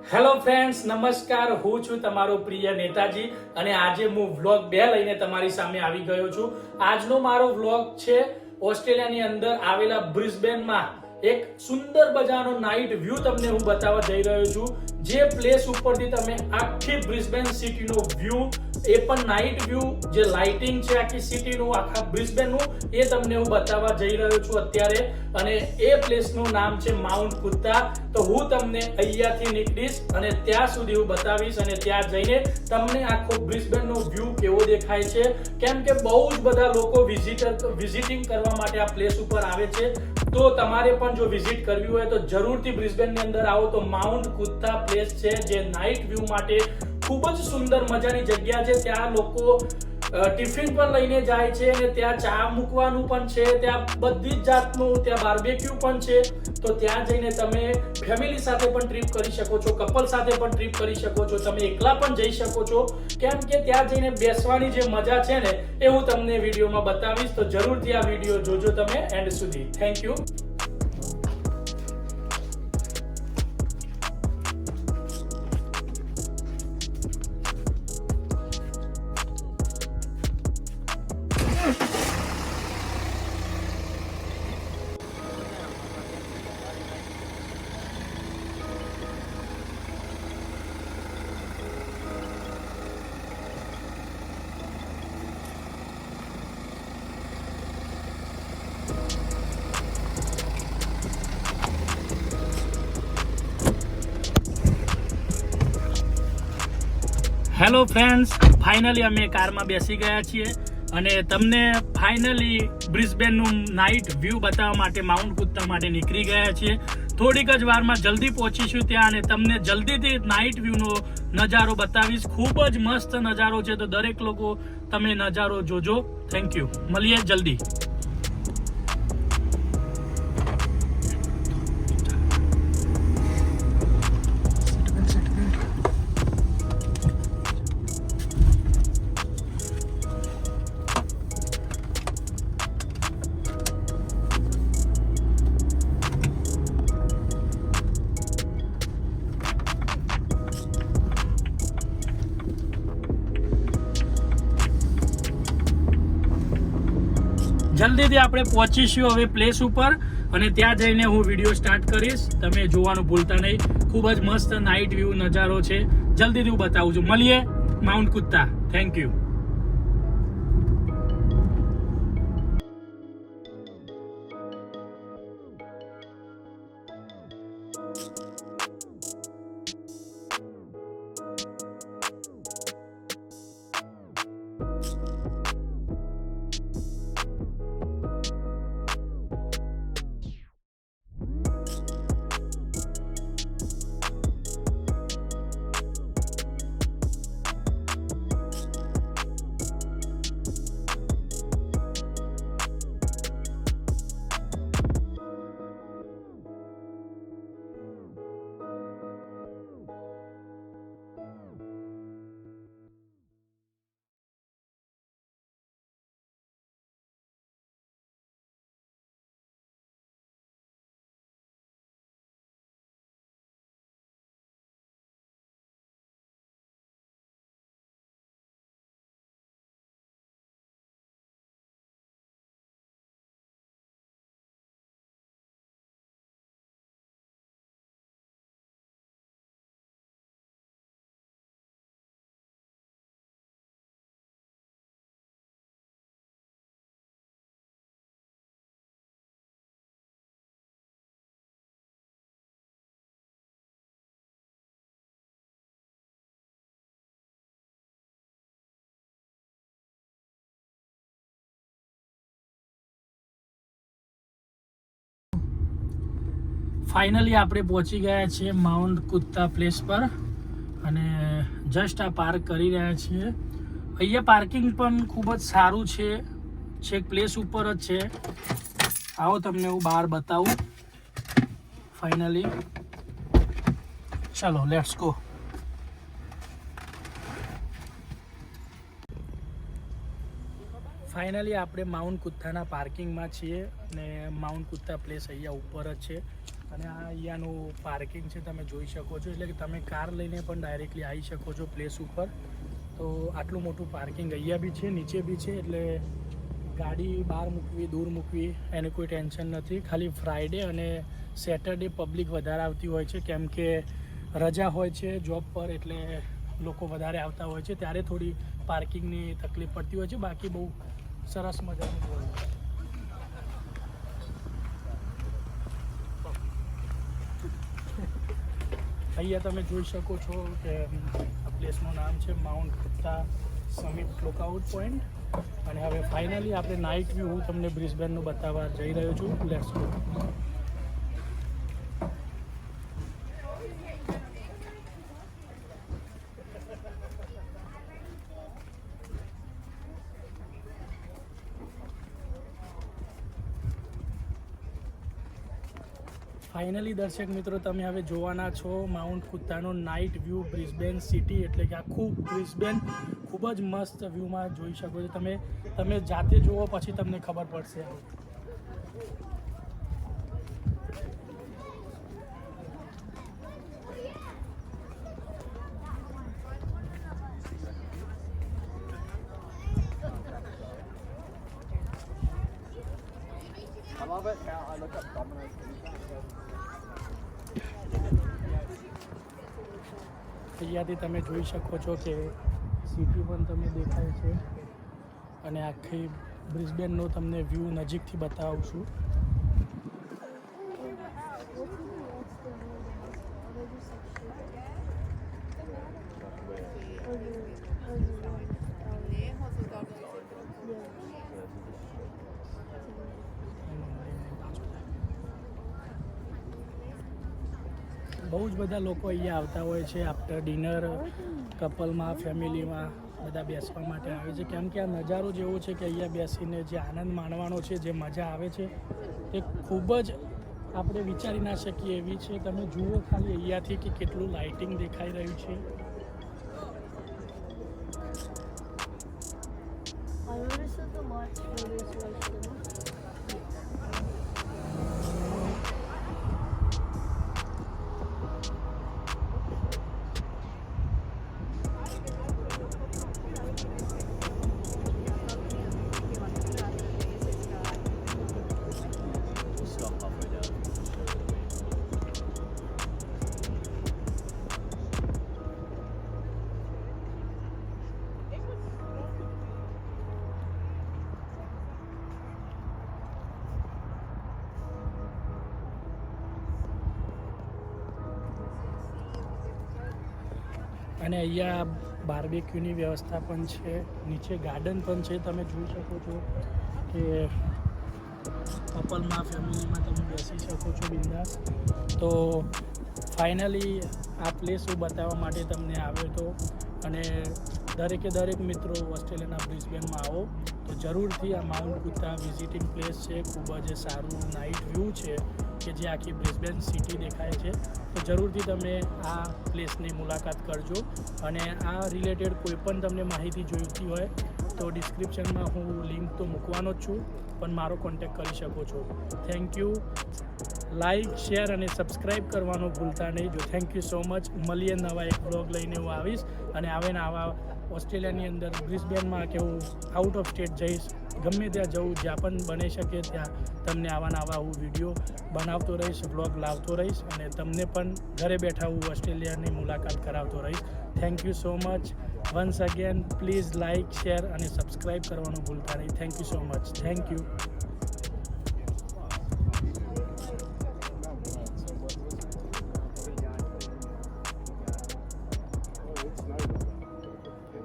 Hello friends, નમસ્કાર. હું છું તમારો પ્રિય નેતાજી અને આજે હું વ્લોગ 2 લઈને તમારી સામે આવી ગયો છું. આજનો મારો વ્લોગ છે ઓસ્ટ્રેલિયાની અંદર આવેલા બ્રિસ્બેનમાં એક સુંદર મજાનો નાઇટ વ્યૂ તમને હું બતાવવા જઈ રહ્યો છું. જે પ્લેસ ઉપરથી તમે આખી બ્રિસ્બેન સિટીનો વ્યૂ, એ પણ નાઇટ વ્યૂ, જે લાઇટિંગ છે આખી સિટીનું, આખા બ્રિસ્બેનનું, એ તમને હું બતાવવા જઈ રહ્યો છું અત્યારે. અને એ પ્લેસનું નામ છે માઉન્ટ કુત્તા. તો હું તમને અહીંયાથી નીકળીશ અને ત્યાં સુધી હું બતાવીશ અને ત્યાં જઈને તમને આખો બ્રિસ્બેનનો વ્યૂ કેવો દેખાય છે, કેમ કે બહુ જ બધા લોકો વિઝિટિંગ કરવા માટે આ પ્લેસ ઉપર આવે છે. તો તમારે પણ જો વિઝિટ કરવી હોય તો જરૂરથી બ્રિસ્બેનની અંદર આવો તો માઉન્ટ કુત્તા પ્લેસ છે, જે નાઇટ વ્યૂ માટે ખૂબ જ સુંદર મજાની જગ્યા છે. ત્યાં લોકો ટિફિન પણ લઈને જાય છે અને ત્યાં ચા મૂકવાનું પણ છે, ત્યાં બધી જ જાતનું, ત્યાં બાર્બેક્યુ પણ છે. તો ત્યાં જઈને તમે ફેમિલી સાથે પણ ટ્રીપ કરી શકો છો, કપલ સાથે પણ ટ્રીપ કરી શકો છો, તમે એકલા પણ જઈ શકો છો, કેમ કે ત્યાં જઈને બેસવાની જે મજા છે ને એ હું તમને વિડીયોમાં બતાવીશ. તો જરૂરથી આ વિડીયો જોજો તમે એન્ડ સુધી. Thank you. Hello friends, finally અમે કારમાં બેસી ગયા છીએ અને તમને ફાઇનલી બ્રિસ્બેનનું નાઇટ વ્યૂ બતાવવા માટે માઉન્ટ કુત્તા માટે નીકળી ગયા છીએ. થોડીક જ વારમાં જલ્દી પહોંચીશું ત્યાં અને તમને જલ્દીથી નાઇટ વ્યૂનો નજારો બતાવીશ. ખૂબ જ મસ્ત નજારો છે, તો દરેક લોકો તમે નજારો જોજો. Thank you. મળીએ જલ્દી. જલ્દીથી આપણે પહોંચીશું હવે પ્લેસ ઉપર અને ત્યાં જઈને હું વિડીયો સ્ટાર્ટ કરીશ. તમે જોવાનું ભૂલતા નહીં. ખૂબ જ મસ્ત નાઇટ વ્યૂ નજારો છે. જલ્દીથી હું બતાવું છું. મળીએ Mount Coot-tha. Thank you. Finally આપણે પહોંચી ગયા છીએ માઉન્ટ કુત્તા પ્લેસ પર અને જસ્ટ આ પાર્ક કરી રહ્યા છીએ. અહીંયા પાર્કિંગ પણ ખૂબ જ સારું છે, છેક પ્લેસ ઉપર જ છે. આવો તમને હું બહાર બતાવું. ફાઇનલી ચલો લેટ્સ ગો. ફાઇનલી આપણે માઉન્ટ કુત્તાના પાર્કિંગમાં છીએ અને માઉન્ટ કુત્તા પ્લેસ અહીંયા ઉપર જ છે. અને આ અહીંયાનું પાર્કિંગ છે, તમે જોઈ શકો છો. એટલે કે તમે કાર લઈને પણ ડાયરેક્ટલી આવી શકો છો પ્લેસ ઉપર. તો આટલું મોટું પાર્કિંગ અહીંયા બી છે, નીચે બી છે. એટલે ગાડી બહાર મૂકવી, દૂર મૂકવી એને કોઈ ટેન્શન નથી. ખાલી ફ્રાઈડે અને સેટરડે પબ્લિક વધારે આવતી હોય છે, કેમ કે રજા હોય છે જોબ પર, એટલે લોકો વધારે આવતા હોય છે. ત્યારે થોડી પાર્કિંગની તકલીફ પડતી હોય છે. બાકી બહુ સરસ મજાનું હોય છે. અહીંયા તમે જોઈ શકો છો કે આ પ્લેસનું નામ છે માઉન્ટ કુત્તા સમિટ લોકઆઉટ પોઈન્ટ. અને હવે ફાઇનલી આપણે નાઇટ વ્યૂ હું તમને બ્રિસ્બેનનું બતાવવા જઈ રહ્યો છું. Let's go. ફાઇનલી દર્શક મિત્રો, તમે હવે જોવાના છો માઉન્ટ કુત્તાનો નાઇટ વ્યૂ બ્રિસ્બેન સિટી. એટલે કે આખું બ્રિસ્બેન ખૂબ જ મસ્ત વ્યૂમાં જોઈ શકો છો. તમે જાતે જુઓ પછી તમને ખબર પડશે. I love it. Now I look up Domino's pizza. અહીંયાથી તમે જોઈ શકો છો કે સિટી પણ તમને દેખાય છે. અને આખી બ્રિસ્બેનનો તમને વ્યૂ નજીકથી બતાવું છું. બહુ જ બધા લોકો અહીંયા આવતા હોય છે. આફ્ટર ડિનર કપલમાં, ફેમિલીમાં બધા બેસવા માટે આવે છે. કેમ કે આ નજારો જ એવો છે કે અહીંયા બેસીને જે આનંદ માણવાનો છે, જે મજા આવે છે, તે ખૂબ જ આપણે વિચારી ના શકીએ એવી છે. તમે જુઓ ખાલી અહીંયાથી કે કેટલું લાઇટિંગ દેખાઈ રહ્યું છે. અને અહીંયા બાર્બેક્યુની વ્યવસ્થા પણ છે. નીચે ગાર્ડન પણ છે. તમે જોઈ શકો છો કે કપલમાં, ફેમિલીમાં તમે બેસી શકો છો બિંદાસ. તો ફાઇનલી આ પ્લેસ હું બતાવવા માટે તમને આવ્યો હતો. અને દરેકે દરેક મિત્રો ઓસ્ટ્રેલિયાના બ્રિસ્બેનમાં આવો તો જરૂરથી આ માઉન્ટ કુત્તા વિઝિટિંગ પ્લેસ છે. ખૂબ જ સારું નાઇટ વ્યૂ છે કે જે આખી બ્રિસ્બેન સિટી દેખાય છે. તો જરૂરથી તમે આ પ્લેસની મુલાકાત કરજો. અને આ રિલેટેડ કોઈ પણ તમને માહિતી જોઈતી હોય તો ડિસ્ક્રિપ્શનમાં હું લિંક તો મૂકવાનો જ છું, પણ મારો કોન્ટેક્ટ કરી શકો છો. Thank you. લાઈક, શેર અને સબસ્ક્રાઈબ કરવાનું ભૂલતા નહીં. જો થેન્ક યુ સો મચ. મળીએ નવા એક બ્લોગ લઈને હું આવીશ. અને આવે ને આવા ઓસ્ટ્રેલિયાની અંદર બ્રિસ્બેનમાં કે હું આઉટ ઓફ સ્ટેટ જઈશ, ગમે ત્યાં જવું, જ્યાં પણ બની શકે ત્યાં તમને આવા હું વિડીયો બનાવતો રહીશ, બ્લોગ લાવતો રહીશ. અને તમને પણ ઘરે બેઠા હું ઓસ્ટ્રેલિયાની મુલાકાત કરાવતો રહીશ. Thank you so much. Once again please like, share અને સબસ્ક્રાઈબ કરવાનું ભૂલતા નહીં. Thank you so much. Thank you.